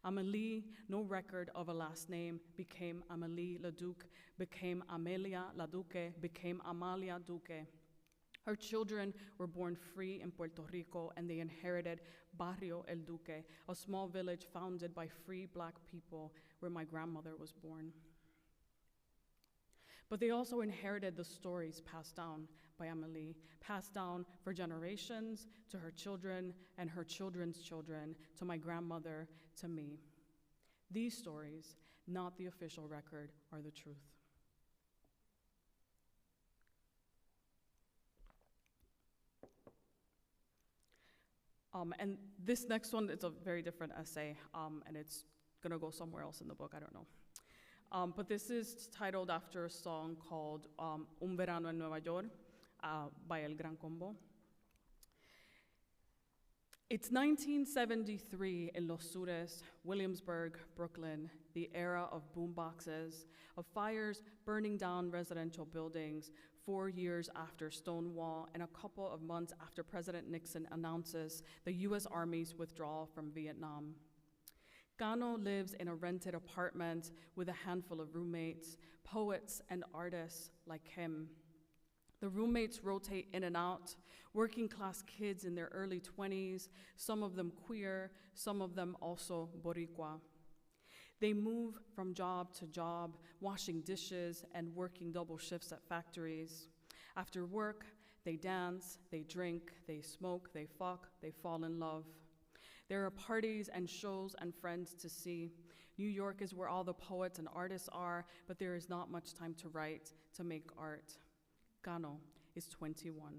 Amélie, no record of a last name, became Amélie Leduc, became Amelia Laduque, became Amalia Duque. Her children were born free in Puerto Rico, and they inherited Barrio El Duque, a small village founded by free Black people where my grandmother was born. But they also inherited the stories passed down by Amélie, passed down for generations to her children and her children's children, to my grandmother, to me. These stories, not the official record, are the truth. And this next one is a very different essay, and it's gonna go somewhere else in the book, I don't know. But this is titled after a song called Un Verano en Nueva York by El Gran Combo. It's 1973 in Los Sures, Williamsburg, Brooklyn, the era of boomboxes, of fires burning down residential buildings, 4 years after Stonewall, and a couple of months after President Nixon announces the US Army's withdrawal from Vietnam. Cano lives in a rented apartment with a handful of roommates, poets and artists like him. The roommates rotate in and out, working class kids in their early 20s, some of them queer, some of them also Boricua. They move from job to job, washing dishes and working double shifts at factories. After work, They dance, they drink, they smoke, they fuck, they fall in love. There are parties and shows and friends to see. New York is where all the poets and artists are, but there is not much time to write, to make art. Gano is 21.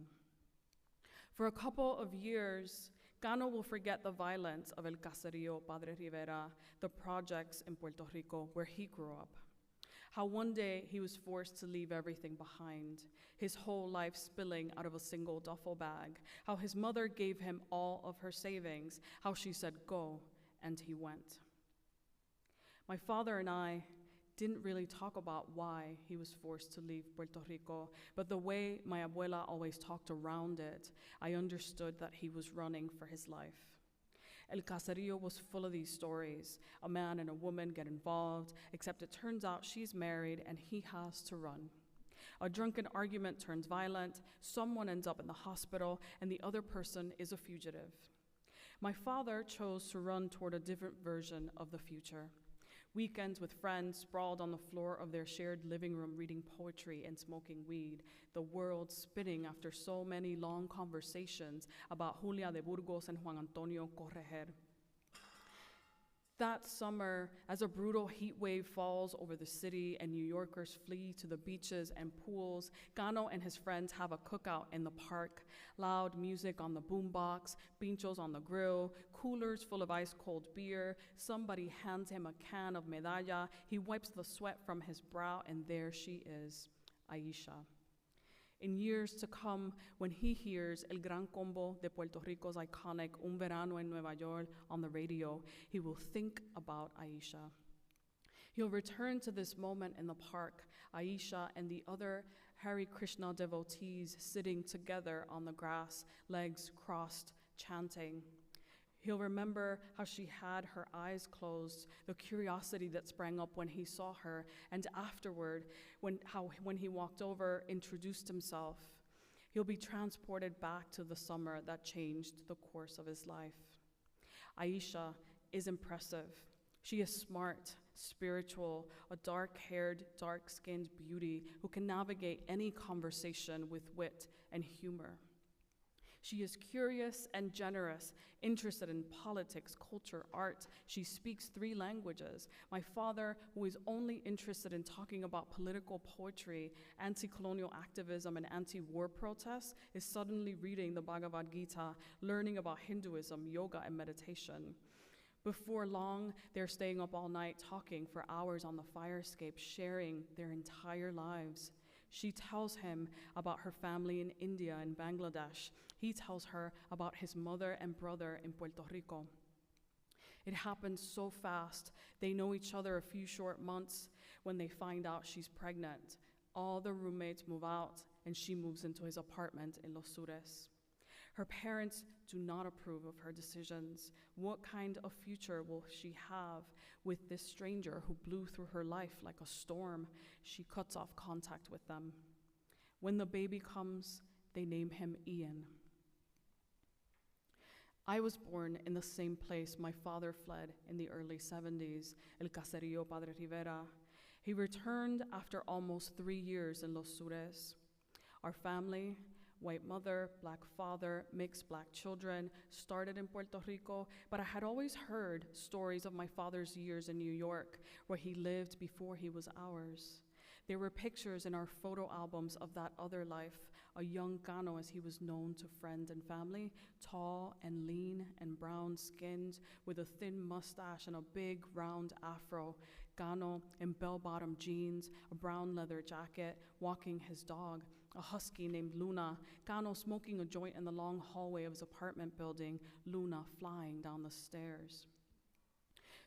For a couple of years, Gano will forget the violence of El Caserío Padre Rivera, the projects in Puerto Rico where he grew up. How one day he was forced to leave everything behind, his whole life spilling out of a single duffel bag. How his mother gave him all of her savings, how she said go, and he went. My father and I didn't really talk about why he was forced to leave Puerto Rico, but the way my abuela always talked around it, I understood that he was running for his life. El Caserío was full of these stories. A man and a woman get involved, except it turns out she's married and he has to run. A drunken argument turns violent, someone ends up in the hospital, and the other person is a fugitive. My father chose to run toward a different version of the future. Weekends with friends sprawled on the floor of their shared living room reading poetry and smoking weed, the world spinning after so many long conversations about Julia de Burgos and Juan Antonio Correger. That summer, as a brutal heat wave falls over the city and New Yorkers flee to the beaches and pools, Gano and his friends have a cookout in the park. Loud music on the boombox, pinchos on the grill, coolers full of ice-cold beer. Somebody hands him a can of medalla. He wipes the sweat from his brow, and there she is, Aisha. In years to come, when he hears El Gran Combo de Puerto Rico's iconic Un Verano en Nueva York on the radio, he will think about Aisha. He'll return to this moment in the park, Aisha and the other Hare Krishna devotees sitting together on the grass, legs crossed, chanting. He'll remember how she had her eyes closed, the curiosity that sprang up when he saw her, and afterward, when he walked over, introduced himself. He'll be transported back to the summer that changed the course of his life. Aisha is impressive. She is smart, spiritual, a dark-haired, dark-skinned beauty who can navigate any conversation with wit and humor. She is curious and generous, interested in politics, culture, art. She speaks 3 languages. My father, who is only interested in talking about political poetry, anti-colonial activism, and anti-war protests, is suddenly reading the Bhagavad Gita, learning about Hinduism, yoga, and meditation. Before long, they're staying up all night talking for hours on the fire escape, sharing their entire lives. She tells him about her family in India and Bangladesh. He tells her about his mother and brother in Puerto Rico. It happens so fast. They know each other a few short months. When they find out she's pregnant, all the roommates move out and she moves into his apartment in Los Sures. Her parents do not approve of her decisions. What kind of future will she have with this stranger who blew through her life like a storm? She cuts off contact with them. When the baby comes, they name him Ian. I was born in the same place my father fled in the early 70s, El Caserío Padre Rivera. He returned after almost 3 years in Los Sures. Our family, white mother, black father, mixed black children, started in Puerto Rico, but I had always heard stories of my father's years in New York, where he lived before he was ours. There were pictures in our photo albums of that other life, a young Gano as he was known to friends and family, tall and lean and brown-skinned, with a thin mustache and a big round afro. Gano in bell-bottom jeans, a brown leather jacket, walking his dog, a husky named Luna, Gano smoking a joint in the long hallway of his apartment building, Luna flying down the stairs.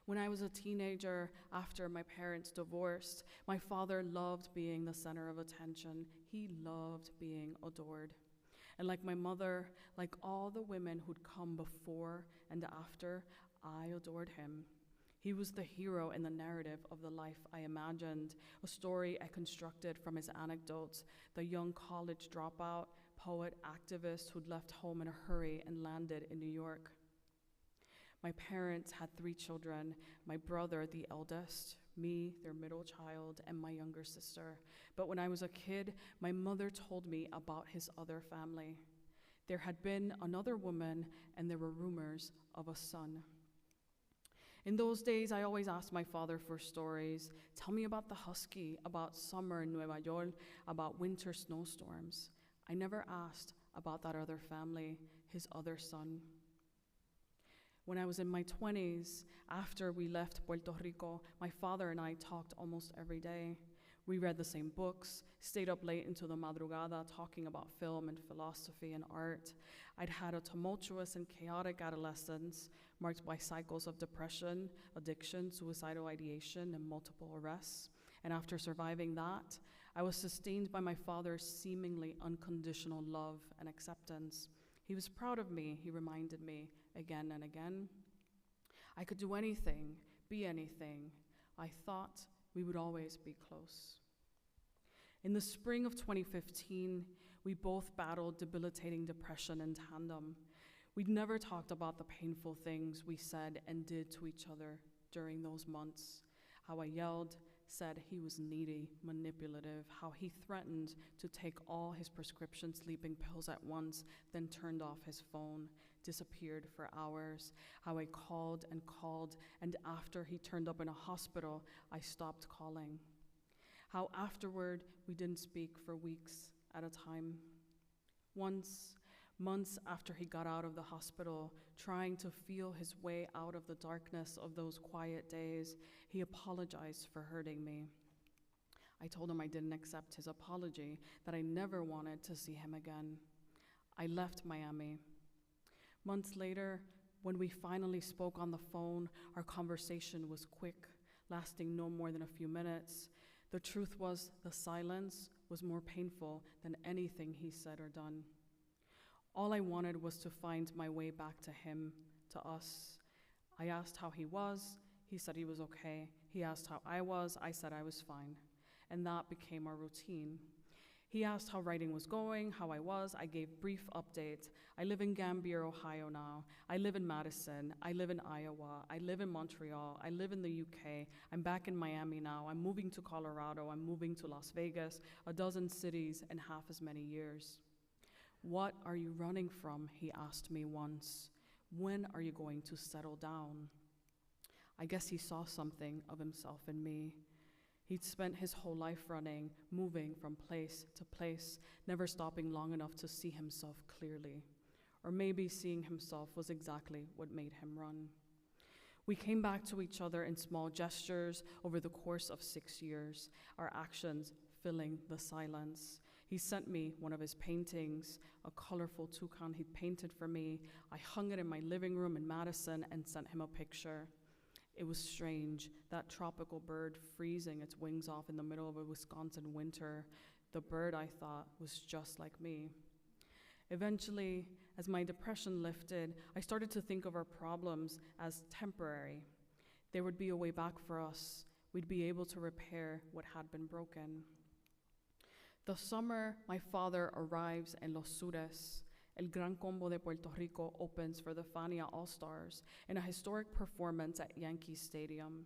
When I was a teenager, after my parents divorced, my father loved being the center of attention. He loved being adored. And like my mother, like all the women who'd come before and after, I adored him. He was the hero in the narrative of the life I imagined, a story I constructed from his anecdotes, the young college dropout, poet, activist who'd left home in a hurry and landed in New York. My parents had 3 children, my brother, the eldest, me, their middle child, and my younger sister. But when I was a kid, my mother told me about his other family. There had been another woman, and there were rumors of a son. In those days, I always asked my father for stories. Tell me about the husky, about summer in Nueva York, about winter snowstorms. I never asked about that other family, his other son. When I was in my 20s, after we left Puerto Rico, my father and I talked almost every day. We read the same books, stayed up late into the madrugada talking about film and philosophy and art. I'd had a tumultuous and chaotic adolescence marked by cycles of depression, addiction, suicidal ideation, and multiple arrests. And after surviving that, I was sustained by my father's seemingly unconditional love and acceptance. He was proud of me, he reminded me again and again. I could do anything, be anything. I thought we would always be close. In the spring of 2015, we both battled debilitating depression in tandem. We'd never talked about the painful things we said and did to each other during those months. How I yelled, said he was needy, manipulative, how he threatened to take all his prescription sleeping pills at once, then turned off his phone, disappeared for hours, how I called, and after he turned up in a hospital, I stopped calling. How afterward, we didn't speak for weeks at a time. Once, months after he got out of the hospital, trying to feel his way out of the darkness of those quiet days, he apologized for hurting me. I told him I didn't accept his apology, that I never wanted to see him again. I left Miami. Months later, when we finally spoke on the phone, our conversation was quick, lasting no more than a few minutes. The truth was, the silence was more painful than anything he said or done. All I wanted was to find my way back to him, to us. I asked how he was. He said he was okay. He asked how I was. I said I was fine. And that became our routine. He asked how writing was going, how I was. I gave brief updates. I live in Gambier, Ohio now. I live in Madison. I live in Iowa. I live in Montreal. I live in the UK. I'm back in Miami now. I'm moving to Colorado. I'm moving to Las Vegas, a dozen cities in half as many years. What are you running from? He asked me once. When are you going to settle down? I guess he saw something of himself in me. He'd spent his whole life running, moving from place to place, never stopping long enough to see himself clearly. Or maybe seeing himself was exactly what made him run. We came back to each other in small gestures over the course of 6 years, our actions filling the silence. He sent me one of his paintings, a colorful toucan he'd painted for me. I hung it in my living room in Madison and sent him a picture. It was strange, that tropical bird freezing its wings off in the middle of a Wisconsin winter. The bird, I thought, was just like me. Eventually, as my depression lifted, I started to think of our problems as temporary. There would be a way back for us. We'd be able to repair what had been broken. The summer, my father arrives in Los Sures. El Gran Combo de Puerto Rico opens for the Fania All-Stars in a historic performance at Yankee Stadium.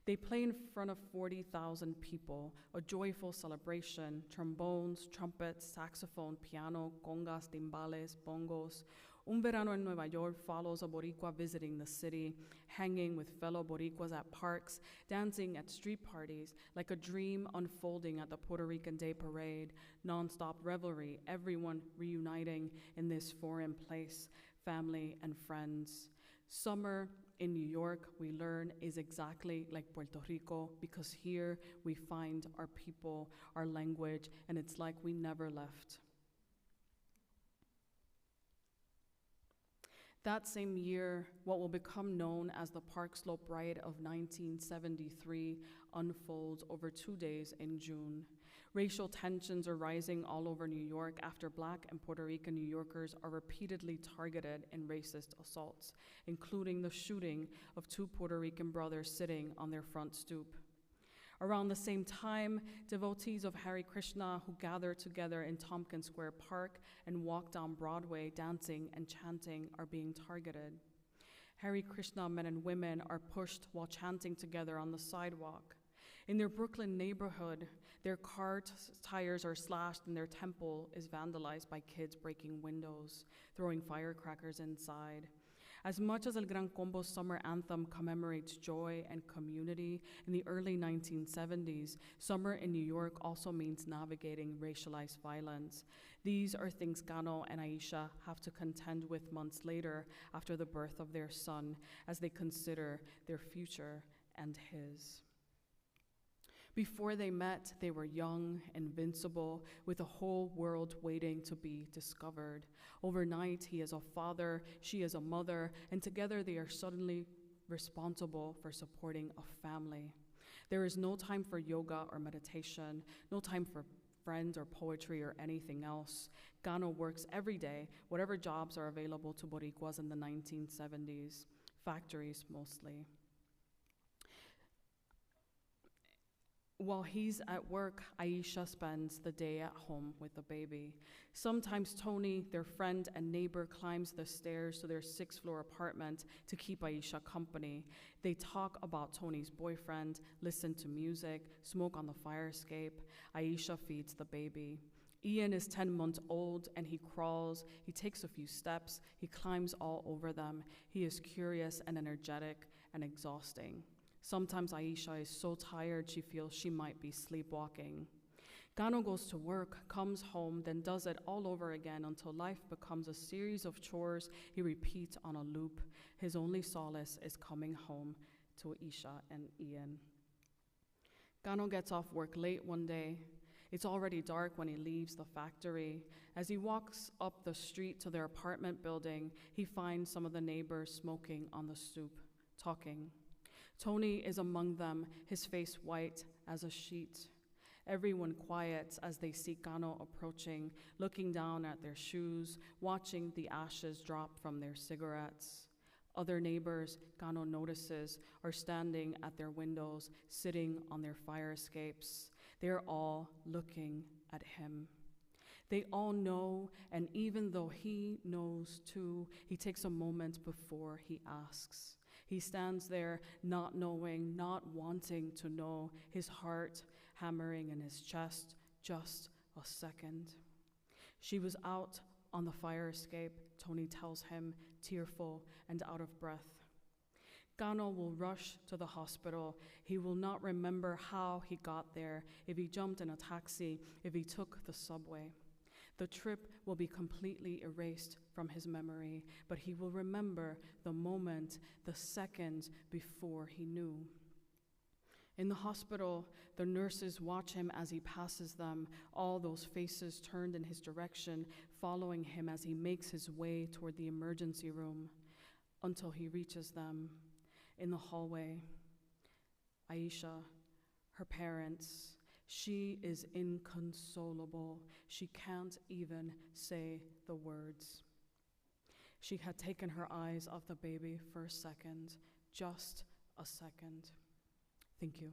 They play in front of 40,000 people, a joyful celebration, trombones, trumpets, saxophone, piano, congas, timbales, bongos. Un Verano en Nueva York follows a Boricua visiting the city, hanging with fellow Boricuas at parks, dancing at street parties, like a dream unfolding at the Puerto Rican Day Parade, nonstop revelry, everyone reuniting in this foreign place, family and friends. Summer in New York, we learn, is exactly like Puerto Rico, because here we find our people, our language, and it's like we never left. That same year, what will become known as the Park Slope Riot of 1973 unfolds over 2 days in June. Racial tensions are rising all over New York after Black and Puerto Rican New Yorkers are repeatedly targeted in racist assaults, including the shooting of 2 Puerto Rican brothers sitting on their front stoop. Around the same time, devotees of Hare Krishna who gather together in Tompkins Square Park and walk down Broadway dancing and chanting are being targeted. Hare Krishna men and women are pushed while chanting together on the sidewalk. In their Brooklyn neighborhood, their car tires are slashed and their temple is vandalized by kids breaking windows, throwing firecrackers inside. As much as El Gran Combo's summer anthem commemorates joy and community, in the early 1970s, summer in New York also means navigating racialized violence. These are things Gano and Aisha have to contend with months later after the birth of their son, as they consider their future and his. Before they met, they were young, invincible, with a whole world waiting to be discovered. Overnight, he is a father, she is a mother, and together they are suddenly responsible for supporting a family. There is no time for yoga or meditation, no time for friends or poetry or anything else. Gano works every day, whatever jobs are available to Boricuas in the 1970s, factories mostly. While he's at work, Aisha spends the day at home with the baby. Sometimes Tony, their friend and neighbor, climbs the stairs to their 6th-floor apartment to keep Aisha company. They talk about Tony's boyfriend, listen to music, smoke on the fire escape. Aisha feeds the baby. Ian is 10 months old and he crawls, he takes a few steps, he climbs all over them. He is curious and energetic and exhausting. Sometimes Aisha is so tired she feels she might be sleepwalking. Gano goes to work, comes home, then does it all over again until life becomes a series of chores he repeats on a loop. His only solace is coming home to Aisha and Ian. Gano gets off work late one day. It's already dark when he leaves the factory. As he walks up the street to their apartment building, he finds some of the neighbors smoking on the stoop, talking. Tony is among them, his face white as a sheet. Everyone quiets as they see Gano approaching, looking down at their shoes, watching the ashes drop from their cigarettes. Other neighbors, Gano notices, are standing at their windows, sitting on their fire escapes. They are all looking at him. They all know, and even though he knows too, he takes a moment before he asks. He stands there not knowing, not wanting to know, his heart hammering in his chest, just a second. She was out on the fire escape, Tony tells him, tearful and out of breath. Gano will rush to the hospital. He will not remember how he got there, if he jumped in a taxi, if he took the subway. The trip will be completely erased from his memory, but he will remember the moment, the second before he knew. In the hospital, the nurses watch him as he passes them, all those faces turned in his direction, following him as he makes his way toward the emergency room, until he reaches them. In the hallway, Aisha, her parents, she is inconsolable. She can't even say the words. She had taken her eyes off the baby for a second, just a second. Thank you.